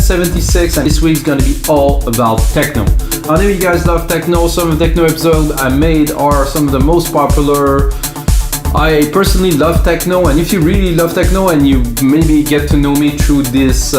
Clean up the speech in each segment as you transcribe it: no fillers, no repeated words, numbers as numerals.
76, and this week's gonna be all about techno. I know you guys love techno. Some of the techno episodes I made are some of the most popular. I personally love techno, and if you really love techno and you maybe get to know me through this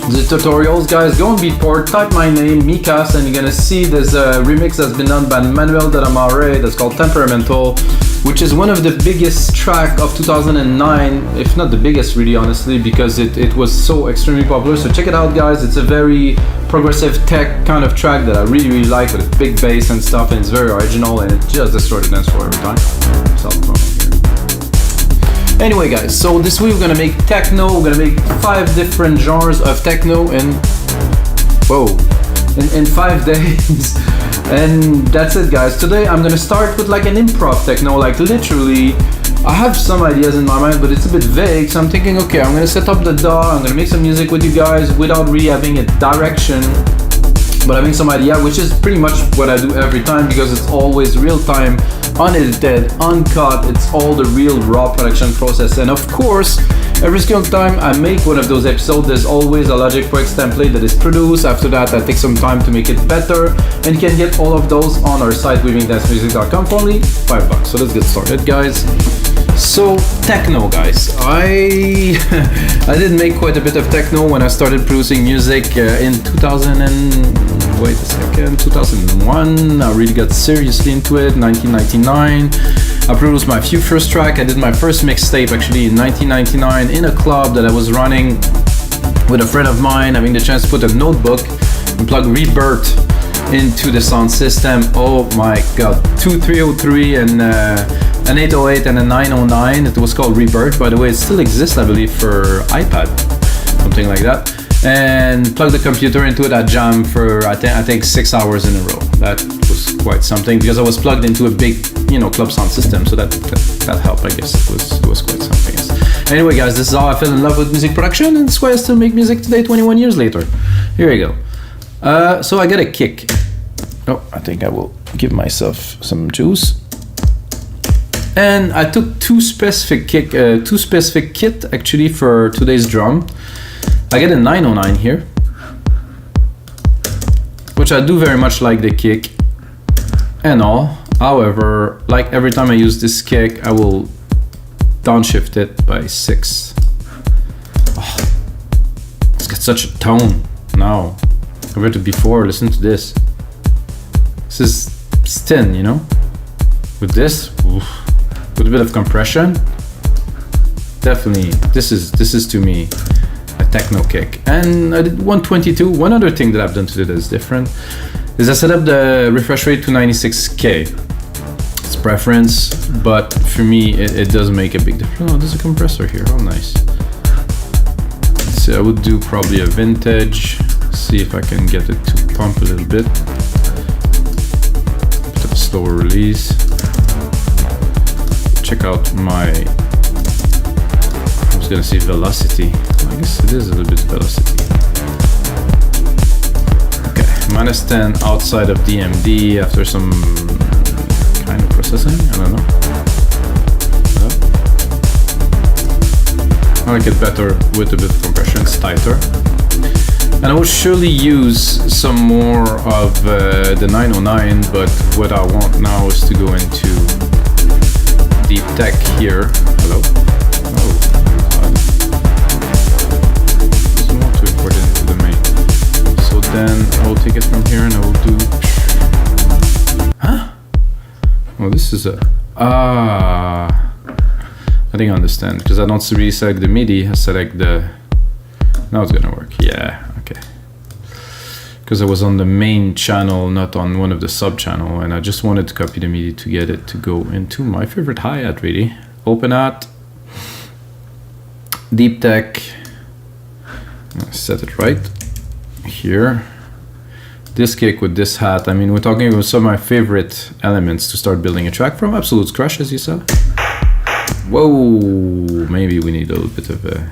the tutorials, guys, go on Beatport, type my name, Mikas, and you're gonna see there's a remix that's been done by Manuel de la Mare that's called Temperamental, which is one of the biggest track of 2009, if not the biggest really, honestly, because it was so extremely popular. So check it out, guys. It's a very progressive tech kind of track that I really like, with a big bass and stuff, and it's very original, and it just destroyed the dance floor every time. Anyway, guys, so this week we're gonna make techno. We're gonna make 5 different genres of techno in 5 days. And that's it, guys. Today I'm gonna start with like an improv techno, like literally I have some ideas in my mind, but it's a bit vague, so I'm thinking, okay, I'm gonna set up the DAW, I'm gonna make some music with you guys without really having a direction, but having some idea, which is pretty much what I do every time, because it's always real time, unedited, uncut. It's all the real raw production process. And of course, every single time I make one of those episodes, there's always a Logic Pro X template that is produced. After that, I take some time to make it better, and you can get all of those on our site, weavingdancemusic.com, for only $5. So let's get started, guys. So techno, guys, I did make quite a bit of techno when I started producing music in 2001. I really got seriously into it. 1999, I produced my first track. I did my first mixtape actually in 1999 in a club that I was running with a friend of mine, having the chance to put a notebook and plug Rebirth into the sound system. Oh my god, 2303 and an 808 and a 909. It was called Rebirth, by the way. It still exists, I believe, for iPad, something like that. And plug the computer into it. I jammed for I think 6 hours in a row. That was quite something, because I was plugged into a big, club sound system, so that helped, I guess. It was quite something. Yes. Anyway, guys, this is how I fell in love with music production, and that's why I still make music today, 21 years later. Here we go. So I get a kick. Oh, I think I will give myself some juice. And I took two specific kit actually for today's drum. I get a 909 here, which I do very much like the kick and all. However, like every time I use this kick, I will downshift it by 6. Oh, it's got such a tone now compared to before. Listen to this. This is thin, With this, with a bit of compression, definitely this is to me a techno kick. And I did 122. One other thing that I've done today that is different is I set up the refresh rate to 96K. It's preference, but for me it does make a big difference. Oh, there's a compressor here. Oh, nice. So I would do probably a vintage. See if I can get it to pump a little bit. Bit of a slower release. Check out my, I was gonna say velocity. I guess it is a little bit velocity. Okay, -10 outside of DMD after some kind of processing. I don't know. I like it better with a bit of compression. It's tighter. And I will surely use some more of the 909, but what I want now is to go into deep tech here. Hello. Oh, God. Doesn't want to import it into the main. So then I will take it from here and I will do. Huh? Oh, this is a. I think I understand, because I don't really select the MIDI. I select the. Now it's gonna work. Yeah. Okay. Because I was on the main channel, not on one of the sub channel, and I just wanted to copy the MIDI to get it to go into my favorite hi-hat, really. Open hat, deep tech, set it right here. This kick with this hat, I mean, we're talking about some of my favorite elements to start building a track from. Absolute Crush, as you saw. Whoa, maybe we need a little bit of a,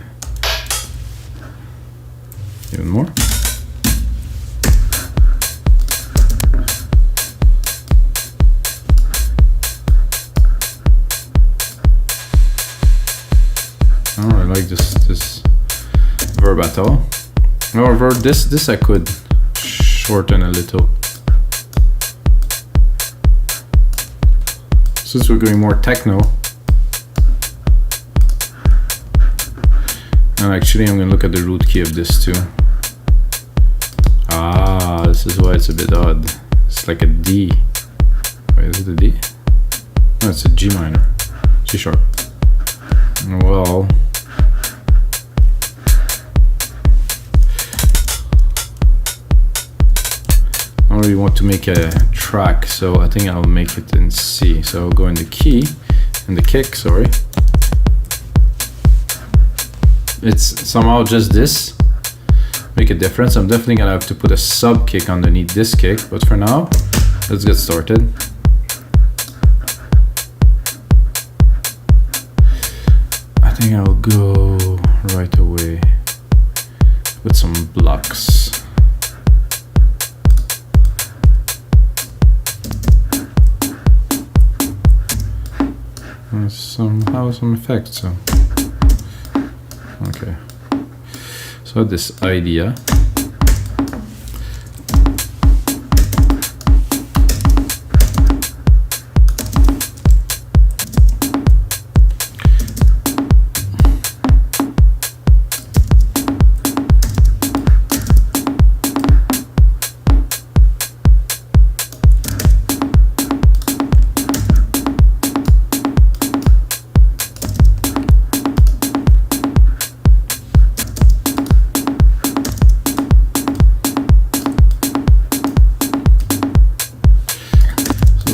even more. Oh, I like this verbato. However, this I could shorten a little. Since we're going more techno. And actually I'm gonna look at the root key of this too. Ah, this is why it's a bit odd. It's like a D. Wait, is it a D? No, it's a G minor. G sharp. Well, I don't really want to make a track, so I think I'll make it in C. So I'll go in the key, in the kick, sorry. It's somehow just this. Make a difference. I'm definitely gonna have to put a sub kick underneath this kick, but for now, let's get started. I think I'll go right away with some blocks. Somehow some effects. So okay. So this idea.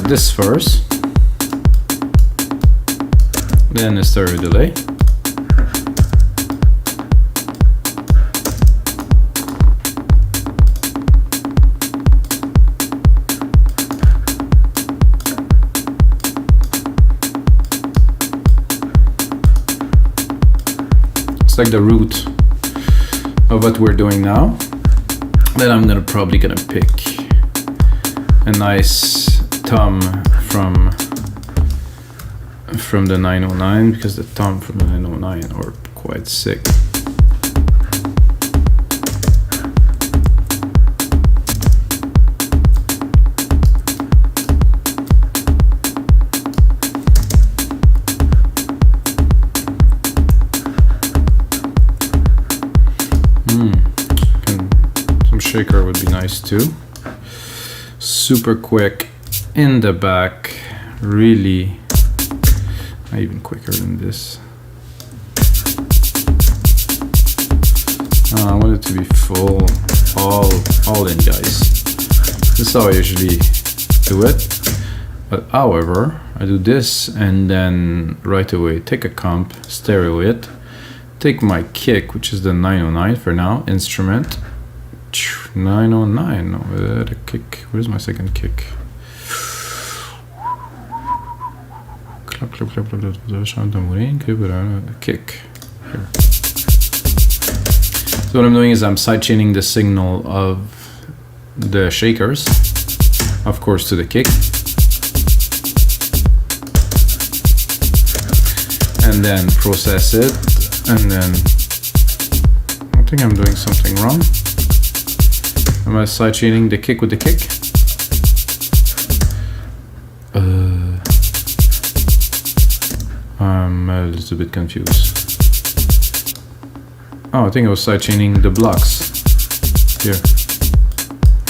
This first, then a stereo delay, it's like the root of what we're doing now. Then I'm probably gonna pick a nice tom from the 909, because the tom from the 909 are quite sick. Some shaker would be nice too. Super quick in the back, really even quicker than this. I want it to be full, all in, guys. This is how I usually do it. But however, I do this and then right away take a comp, stereo it, take my kick, which is the 909 for now, instrument. 909, no, the kick, where's my second kick? Kick. Here. So what I'm doing is I'm sidechaining the signal of the shakers, of course, to the kick, and then process it, and then I think I'm doing something wrong. Am I sidechaining the kick with the kick? I'm a little bit confused. Oh, I think I was sidechaining the blocks here.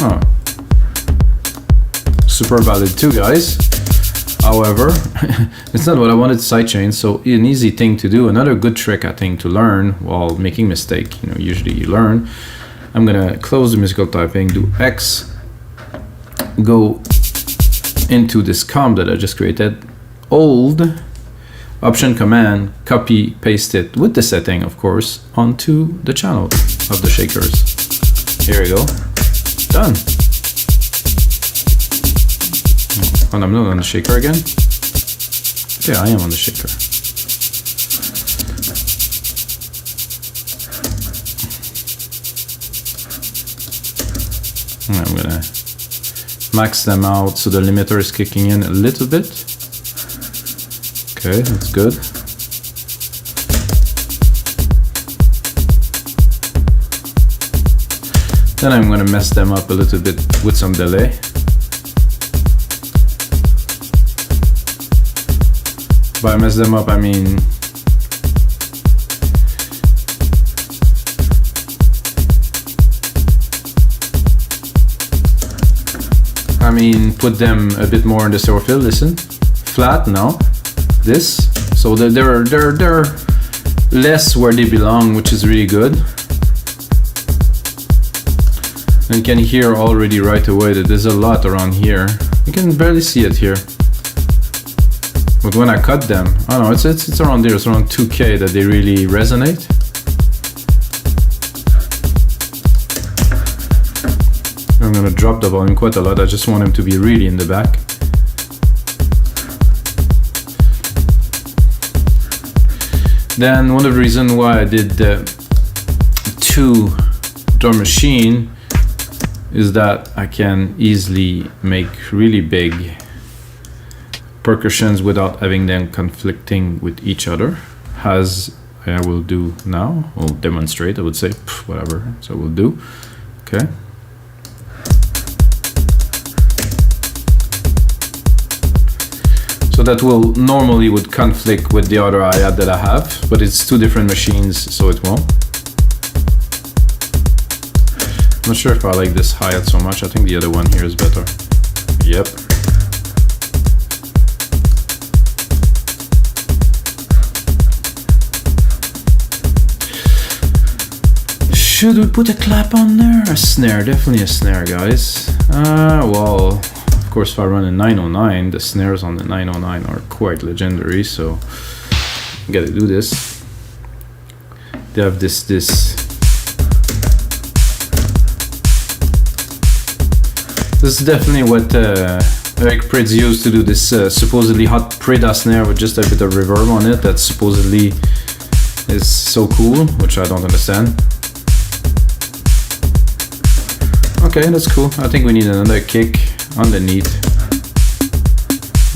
Oh, super valid too, guys. However, it's not what I wanted to sidechain, so an easy thing to do, another good trick I think to learn while making mistake, you know, usually you learn. I'm gonna close the musical typing, do X, go into this comp that I just created, old, Option Command, copy, paste it with the setting, of course, onto the channel of the shakers. Here we go. Done. And I'm not on the shaker again. Yeah, I am on the shaker. I'm gonna max them out so the limiter is kicking in a little bit. Okay, that's good. Then I'm gonna mess them up a little bit with some delay. By mess them up, I mean put them a bit more in the sour fill. Listen, flat now. This, so they're less where they belong, which is really good. And you can hear already right away that there's a lot around here. You can barely see it here. But when I cut them, I don't know, it's around there, it's around 2K that they really resonate. I'm gonna drop the volume quite a lot, I just want him to be really in the back. Then one of the reasons why I did the 2 drum machine is that I can easily make really big percussions without having them conflicting with each other, as I will do now. I'll demonstrate, I would say, whatever, so we'll do. Okay. So that will normally would conflict with the other hi-hat that I have, but it's 2 different machines, so it won't. I'm not sure if I like this hi-hat so much. I think the other one here is better. Yep. Should we put a clap on there? A snare, definitely a snare, guys. Well, of course, if I run a 909, the snares on the 909 are quite legendary, so I gotta do this. They have this. This is definitely what Eric Prydz used to do this supposedly hot Prida snare with just a bit of reverb on it that supposedly is so cool, which I don't understand. Okay, that's cool. I think we need another kick underneath.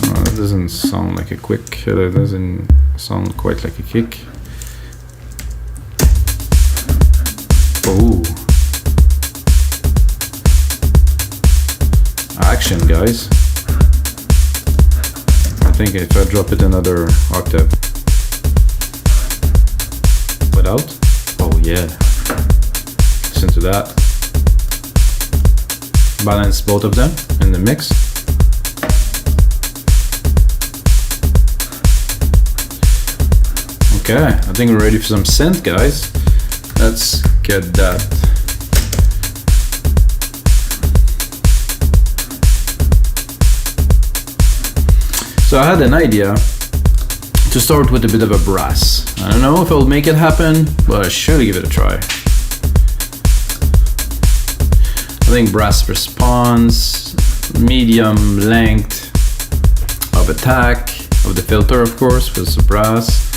That doesn't sound like a quick, that doesn't sound quite like a kick. Oh. Action, guys. I think if I drop it another octave. Without? Oh yeah. Listen to that. Balance both of them in the mix. Okay, I think we're ready for some synth, guys. Let's get that. So I had an idea to start with a bit of a brass. I don't know if I'll make it happen, but I should give it a try. I think brass response, medium length of attack of the filter, of course, for the brass.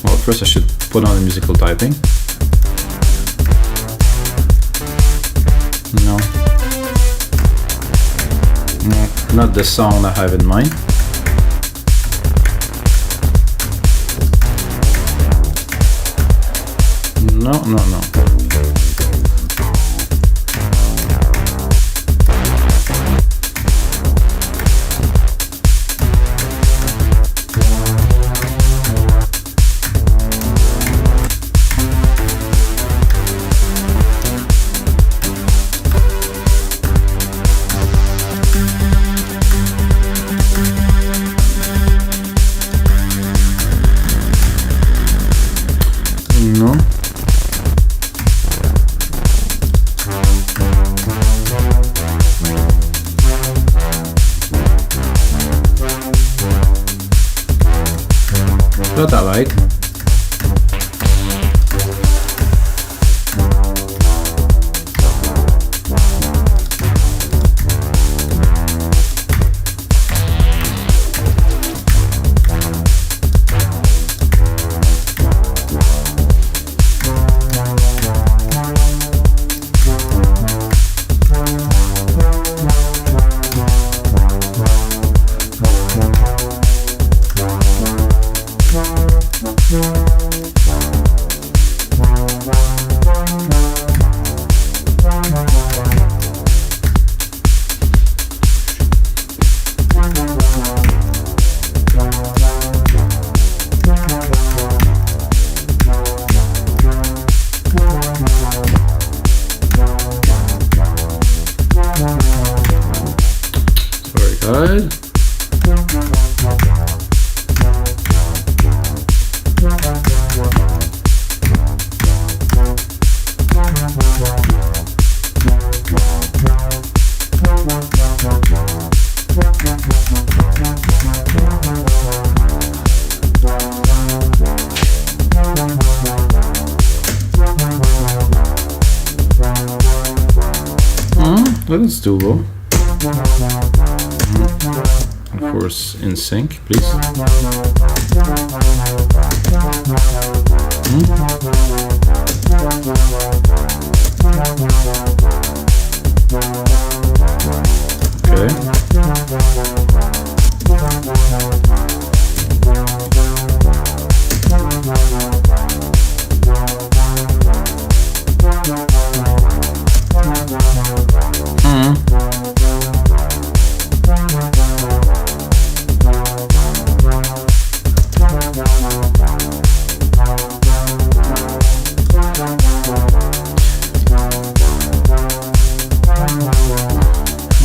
Well, first I should put on the musical typing. No, not the sound I have in mind. No. That I like. Well, that's doable. Of course, in sync, please. Okay.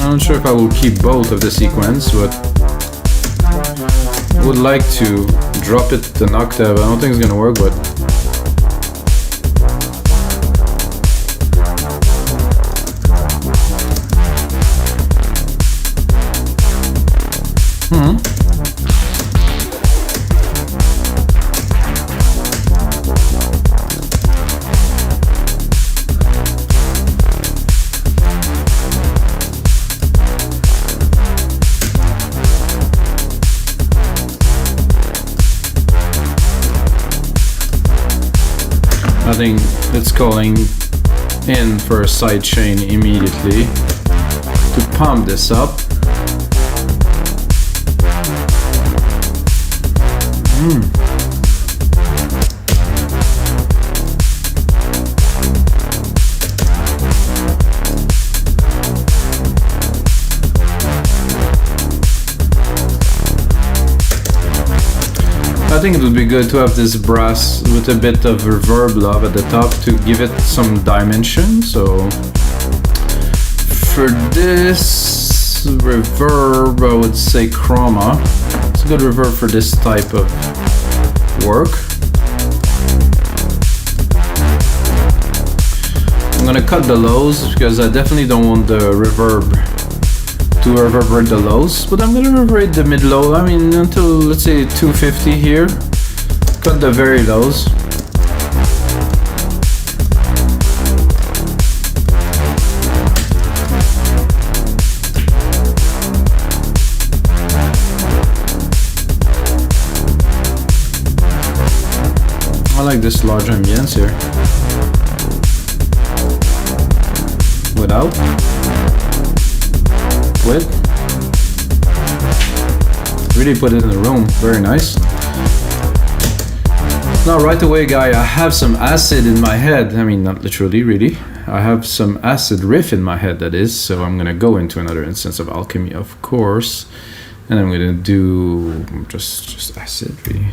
I'm not sure if I will keep both of the sequence, but I would like to drop it an octave. I don't think it's gonna work, but I think it's calling in for a side chain immediately to pump this up. I think it would be good to have this brass with a bit of reverb love at the top to give it some dimension. So for this reverb, I would say chroma. It's a good reverb for this type of work. I'm gonna cut the lows because I definitely don't want the reverb to reverberate the lows, but I'm gonna reverberate the mid-low, I mean until let's say 250 here. Cut the very lows. I like this large ambience here. Without. With. Really put it in the room. Very nice. Now right away, guy, I have some acid in my head. I mean, not literally, really. I have some acid riff in my head, that is. So I'm gonna go into another instance of alchemy, of course, and I'm gonna do just acid, really.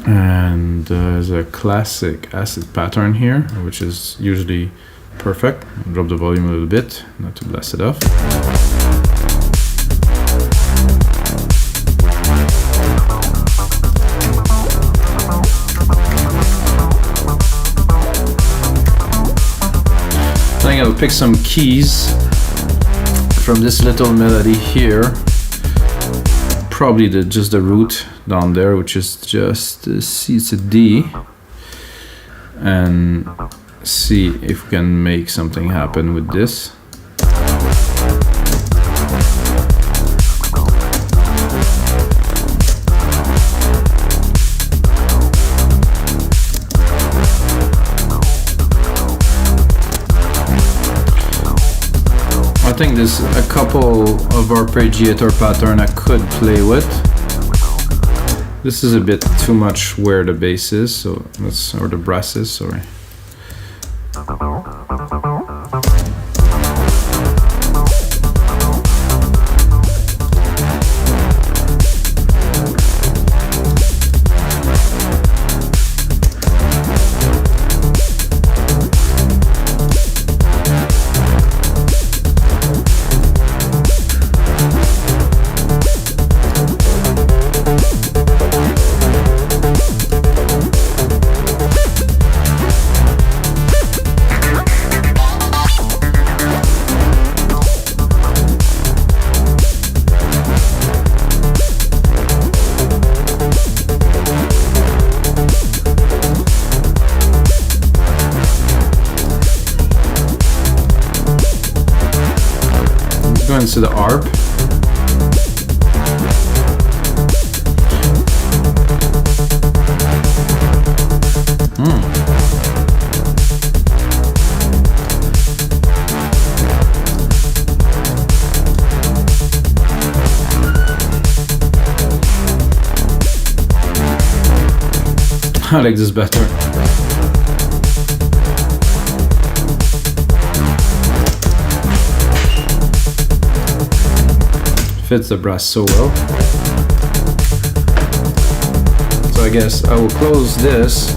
And there's a classic acid pattern here, which is usually perfect. I'll drop the volume a little bit, not to blast it off. I think I'll pick some keys from this little melody here. Probably just the root down there, which is just a C, it's a D, and see if we can make something happen with this. I think there's a couple of arpeggiator pattern I could play with. This is a bit too much where the bass is, so let's, or the brass is, sorry. sequence to the harp. I like this better. Fits the brass so well. So I guess I will close this.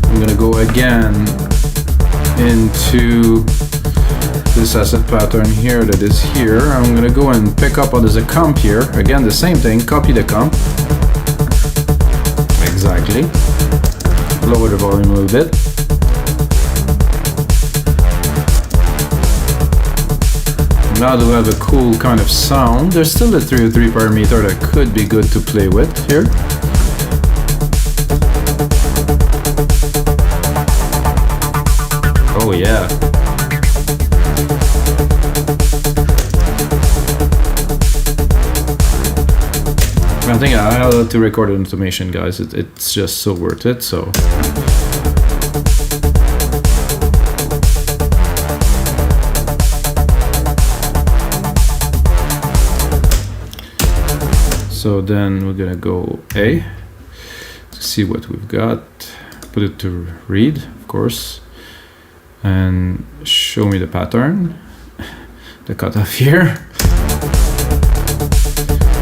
I'm gonna go again into this asset pattern here that is here. I'm gonna go and pick up what is a comp here. Again, the same thing, copy the comp. Exactly. Lower the volume a little bit. Now do we have a cool kind of sound. There's still a 303 parameter that could be good to play with here. Oh yeah. I think I'll have to record an automation, guys. It's just so worth it. So then we're gonna go A to see what we've got. Put it to read, of course, and show me the pattern, the cutoff here.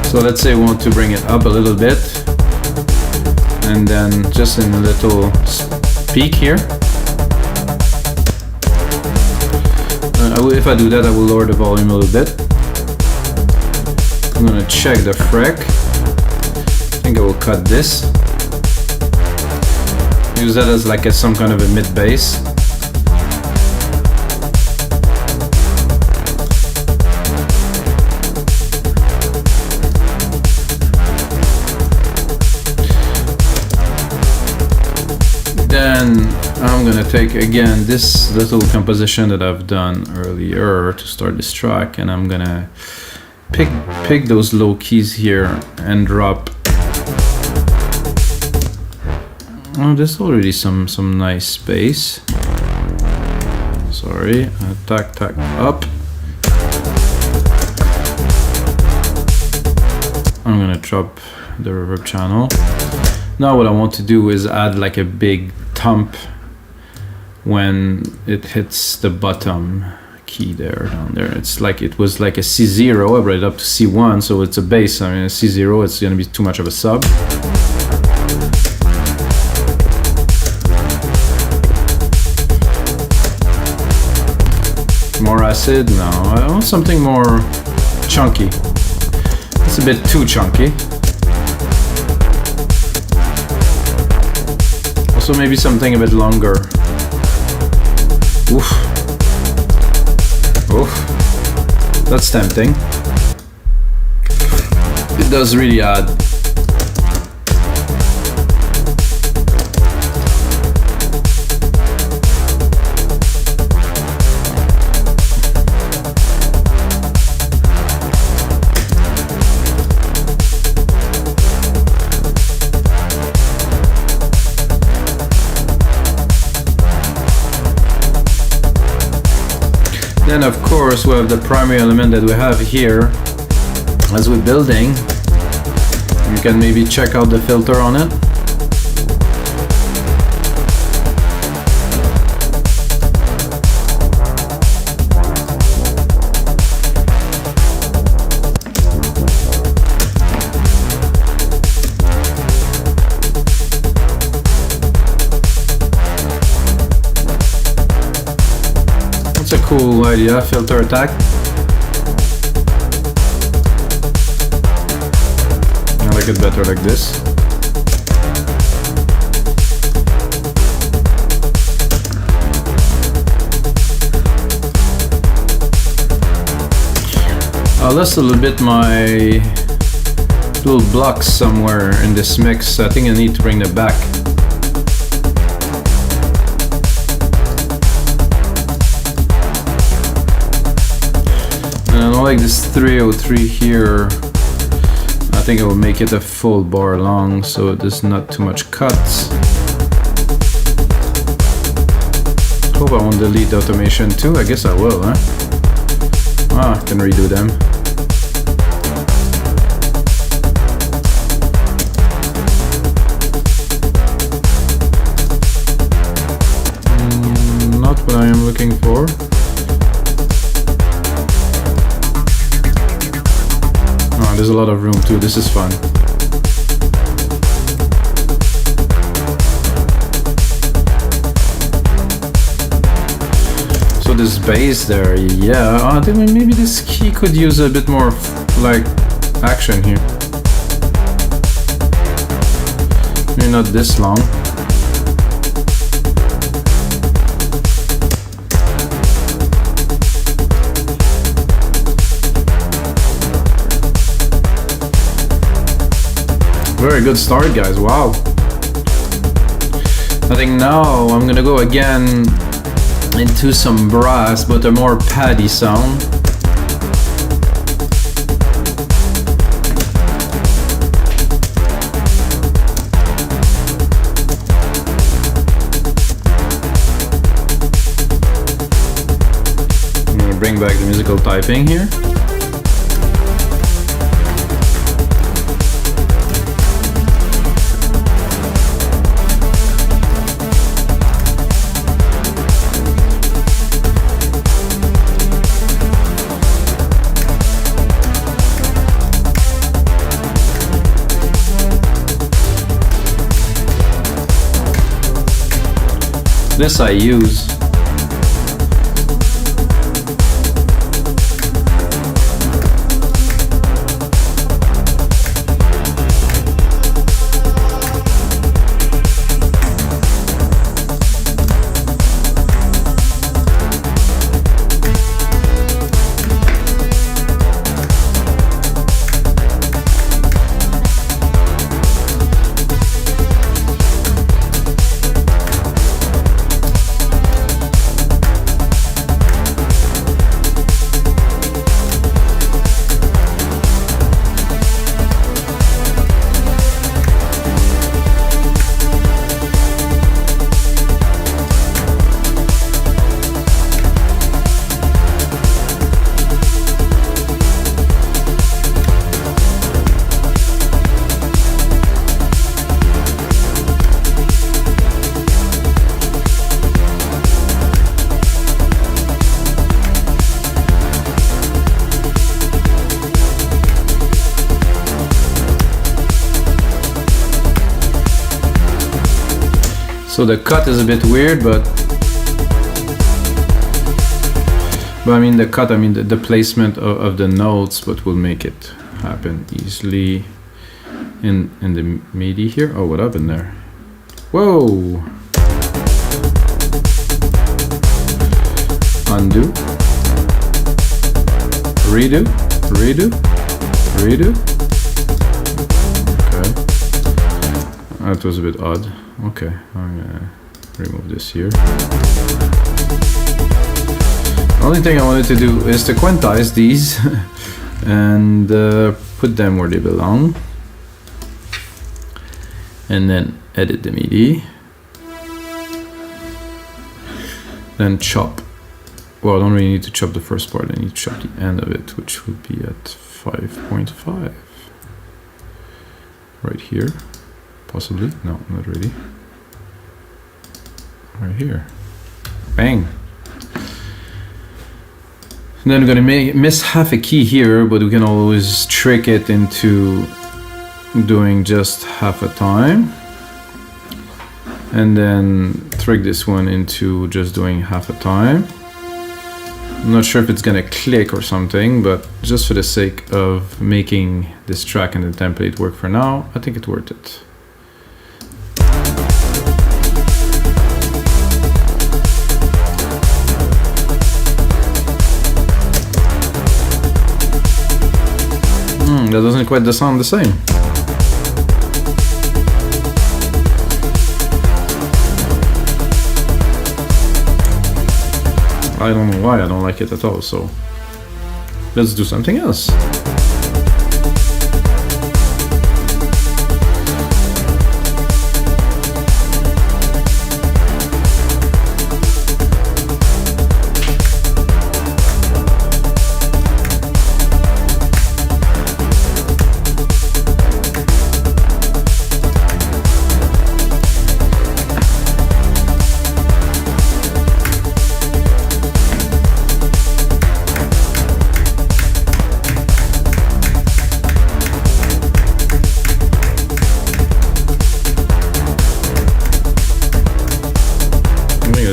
So let's say we want to bring it up a little bit, and then just in a little peak here. If I do that, I will lower the volume a little bit. I'm gonna check the frec. I think I will cut this. Use that as like some kind of a mid bass. Then I'm gonna take again this little composition that I've done earlier to start this track, and I'm gonna pick those low keys here and drop. Oh, there's already some nice bass. Sorry, tack up. I'm gonna drop the reverb channel. Now what I want to do is add like a big thump when it hits the bottom key there, down there. It's like, it was like a C0, I brought it up to C1, so it's a bass. I mean, a C0, it's gonna be too much of a sub. More acid? No, I want something more chunky. It's a bit too chunky. Also maybe something a bit longer. Oof. Oof. That's tempting. It does really add. Then of course we have the primary element that we have here as we're building. You can maybe check out the filter on it. That's a cool idea, filter attack. I like it better like this. I lost a little bit my little blocks somewhere in this mix. I think I need to bring them back. And don't like this 303 here. I think it will make it a full bar long, so there's not too much cuts. Hope I won't delete the automation too. I guess I will, huh? Ah, I can redo them. Not what I am looking for. Oh, there's a lot of room too. This is fun. So this bass there, yeah. I think maybe this key could use a bit more like action here. Maybe not this long. Very good start, guys. Wow. I think now I'm gonna go again into some brass, but a more paddy sound. I'm gonna bring back the musical typing here. This I use. So the cut is a bit weird, but I mean the cut, I mean the placement of the notes, but we'll make it happen easily in the MIDI here. Oh, what happened there? Whoa! Undo, redo, redo, redo. Okay, that was a bit odd. Okay, I'm gonna remove this here. The only thing I wanted to do is to quantize these and put them where they belong, and then edit the MIDI, then chop. Well, I don't really need to chop the first part, I need to chop the end of it, which would be at 5.5 right here. Possibly, no, not really. Right here, bang. And then we're gonna miss half a key here, but we can always trick it into doing just half a time. And then trick this one into just doing half a time. I'm not sure if it's gonna click or something, but just for the sake of making this track and the template work for now, I think it's worth it. That doesn't quite sound the same. I don't know why I don't like it at all, so let's do something else.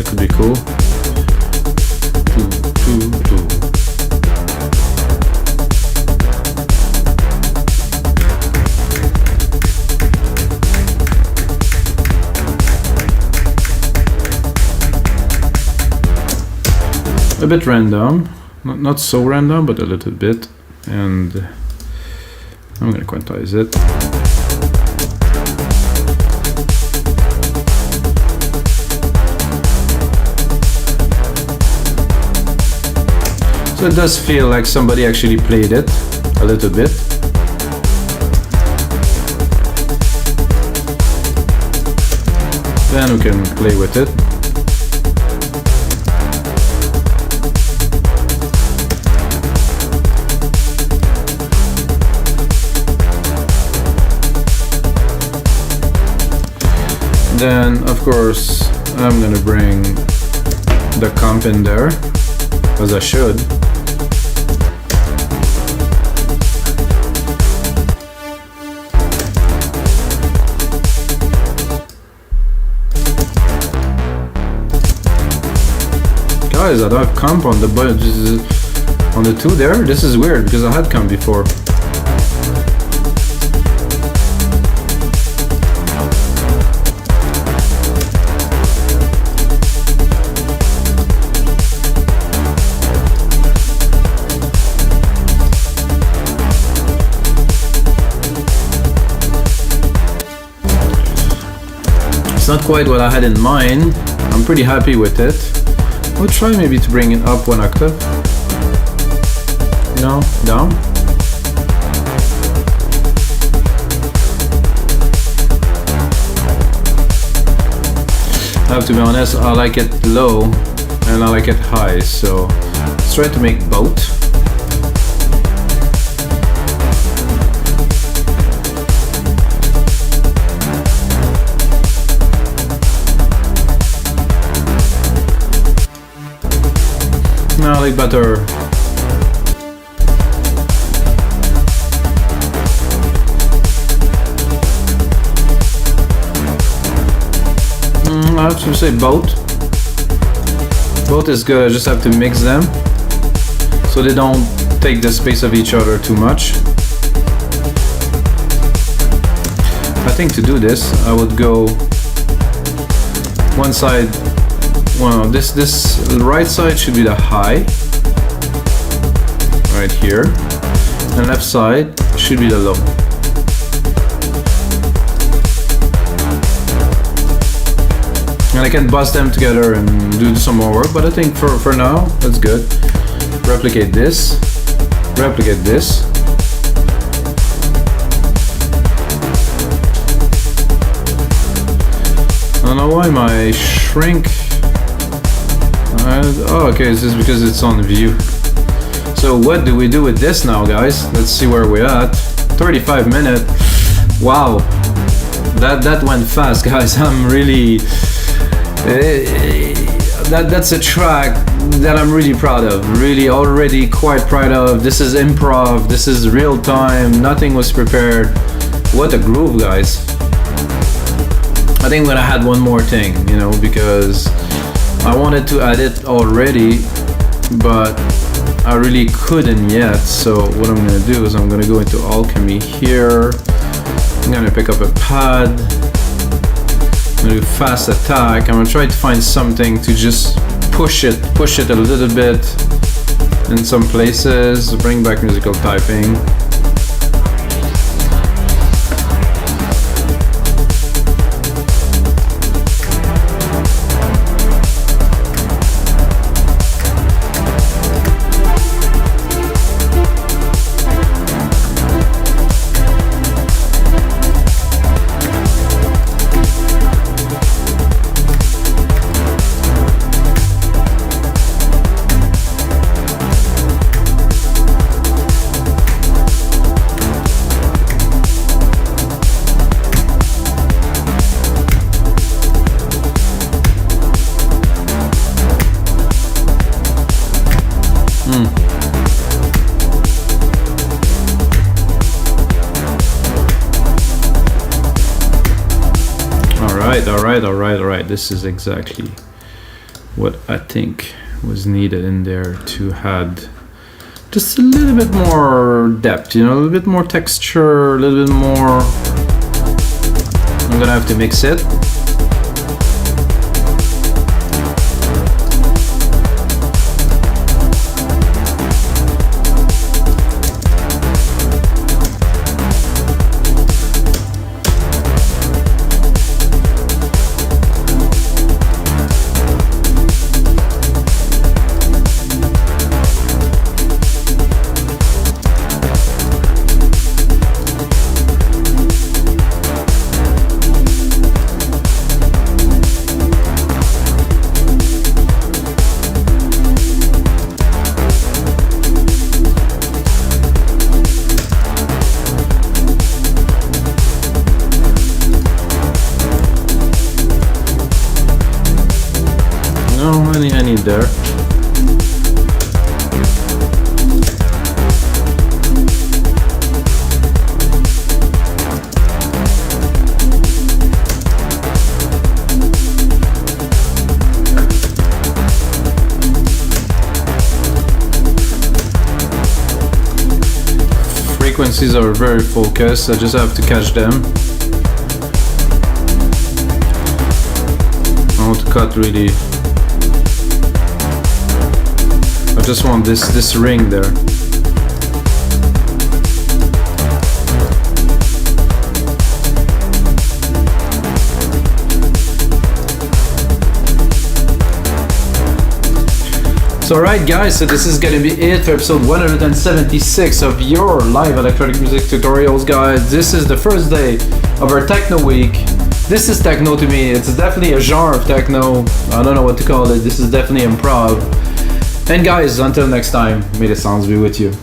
Could be cool. A bit random, not so random, but a little bit, and I'm gonna quantize it. So it does feel like somebody actually played it a little bit. Then we can play with it. Then of course I'm gonna bring the comp in there, as I should. Guys, I don't have comp on the on the two there. This is weird because I had comp before. It's not quite what I had in mind. I'm pretty happy with it. I'll try maybe to bring it up one octave. You know, down. I have to be honest, I like it low and I like it high, so let's try to make both. I like better. I have to say both. Both is good. I just have to mix them so they don't take the space of each other too much. I think to do this, I would go one side. Well, this right side should be the high, right here, and left side should be the low. And I can bust them together and do some more work, but I think for now, that's good. Replicate this, replicate this. I don't know why my shrink. Oh, okay, this is because it's on view. So what do we do with this now, guys? Let's see where we're at. 35 minutes. Wow, that went fast, guys. I'm really that's a track that I'm really proud of. Really, already quite proud of. This is improv. This is real time. Nothing was prepared. What a groove, guys. I think I'm gonna add one more thing, you know, because I wanted to add it already, but I really couldn't yet. So what I'm gonna do is I'm gonna go into alchemy here. I'm gonna pick up a pad. I'm gonna do fast attack. I'm gonna try to find something to just push it a little bit in some places. Bring back musical typing. Alright. This is exactly what I think was needed in there to add just a little bit more depth, you know, a little bit more texture, a little bit more. I'm gonna have to mix it. I need there. Frequencies are very focused, I just have to catch them. I want to cut really. I just want this ring there. So alright guys, so this is gonna be it for episode 176 of your live electronic music tutorials, guys. This is the first day of our techno week. This is techno to me, it's definitely a genre of techno. I don't know what to call it, this is definitely improv. And guys, until next time, may the sounds be with you.